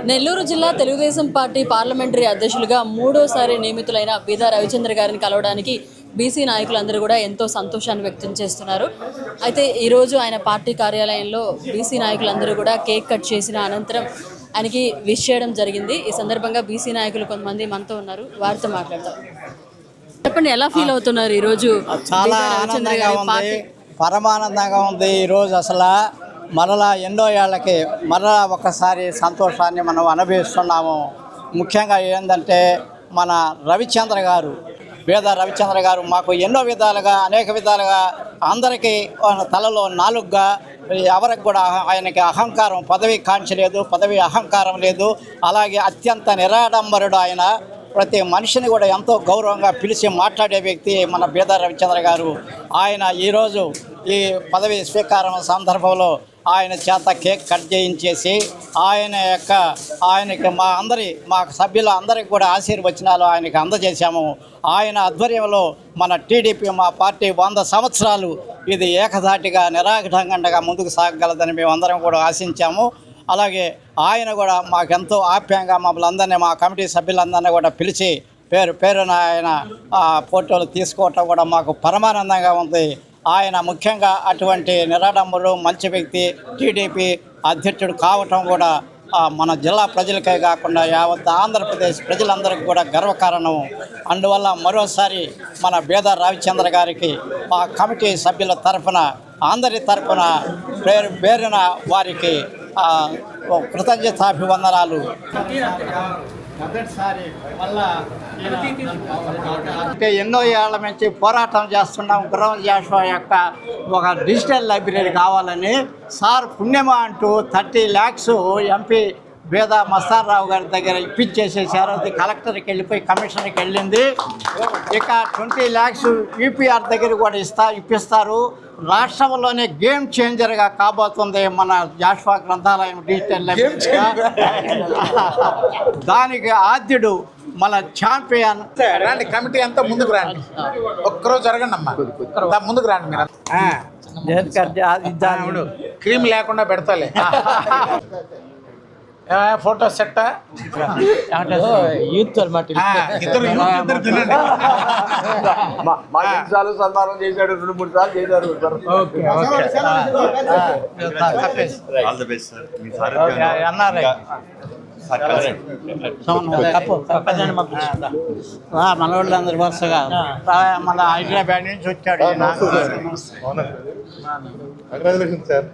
నెల్లూరు జిల్లా Telugu Desam party parliamentary అధ్యక్షులుగా మూడోసారి నియమితులైన బీదా రవిచంద్ర గారిని కలవడానికి బీసీ నాయకులందరూ కూడా ఎంతో సంతోషాన్ని వ్యక్తం చేస్తున్నారు. అయితే ఈరోజు ఆయన పార్టీ కార్యాలయంలో బీసీ నాయకులందరూ కూడా కేక్ కట్ చేసిన అనంతరం ఆయనకి విష్ చేయడం జరిగింది. ఈ సందర్భంగా బీసీ నాయకులు కొంతమంది మనతో ఉన్నారు, వారితో మాట్లాడతాం. చెప్పండి, ఎలా ఫీల్ అవుతున్నారు ఈరోజు? చాలా ఆనందంగా ఉంది, పరమానందంగా ఉంది. ఈరోజు అసలు మరలా ఎన్నో ఏళ్ళకి మరలా ఒకసారి సంతోషాన్ని మనం అనుభవిస్తున్నాము. ముఖ్యంగా ఏంటంటే మన రవిచంద్ర గారు, బీదా రవిచంద్ర గారు మాకు ఎన్నో విధాలుగా అనేక విధాలుగా అందరికీ తలలో నాలుగుగా ఎవరికి కూడా ఆయనకి అహంకారం, పదవి కాంక్ష లేదు, పదవి అహంకారం లేదు. అలాగే అత్యంత నిరాడంబరుడు ఆయన. ప్రతి మనిషిని కూడా ఎంతో గౌరవంగా పిలిచి మాట్లాడే వ్యక్తి మన బీదా రవిచంద్ర గారు. ఆయన ఈరోజు ఈ పదవి స్వీకారం సందర్భంలో ఆయన చేత కేక్ కట్ చేయించేసి ఆయనకి మా సభ్యుల అందరికి కూడా ఆశీర్వచనాలు ఆయనకి అందజేశాము. ఆయన ఆధ్వర్యంలో మన టీడీపీ మా పార్టీ 100 సంవత్సరాలు ఇది ఏకధాటిగా నిరాఘటంగా ముందుకు సాగగలదని మేమందరం కూడా ఆశించాము. అలాగే ఆయన కూడా మాకెంతో ఆప్యాయంగా మమ్మల్ని అందరినీ, మా కమిటీ సభ్యులందరినీ కూడా పిలిచి పేరున ఆయన ఫోటోలు తీసుకోవటం కూడా మాకు పరమానందంగా ఉంది. ఆయన ముఖ్యంగా అటువంటి నిరాడంబరుడు, మంచి వ్యక్తి, టీడీపీ అధ్యక్షుడు కావటం కూడా మన జిల్లా ప్రజలకే కాకుండా యావత్ ఆంధ్రప్రదేశ్ ప్రజలందరికీ కూడా గర్వకారణం. అందువల్ల మరోసారి మన బీదా రవిచంద్ర గారికి మా కమిటీ సభ్యుల తరఫున, అందరి తరఫున పేరున వారికి కృతజ్ఞతాభివందనాలు. మొదటిసారి మళ్ళా అంటే ఎన్నో ఏళ్ల నుంచి పోరాటం చేస్తున్నాం. గుర్రం జాషువా యొక్క ఒక డిజిటల్ లైబ్రరీ కావాలని. సార్ పుణ్యమా అంటూ 30 lakhs ఎంపీ బీదా మస్తానరావు గారి దగ్గర ఇప్పించేసేసారు. అది కలెక్టర్కి వెళ్ళిపోయి కమిషనర్కి వెళ్ళింది. ఇక 20 lakhs యూపీఆర్ దగ్గర కూడా ఇప్పిస్తారు. రాష్ట్రంలోనే గేమ్ చేంజర్గా కాబోతుంది మన జాషువా గ్రంథాలయం డిజిటల్ లైబ్రరీ. దానికి ఆద్యుడు మన ఛాంపియన్. రండి, కమిటీ అంతా ముందుకు రండి, ఒక్కరోజు జరగండి అమ్మా, ముందుకు రండి మీరు. క్రీమ్ లేకుండా పెడతాలే. ఫోటో సెట్ యూత్ అనమాట. ఇద్దరు తినండి. సన్మానం చేశాడు, 2-3 సార్లు చేశారు. మనోళ్ళందరూ వరుసగా మన హైదరాబాద్ నుంచి వచ్చాడు. Congratulation sir.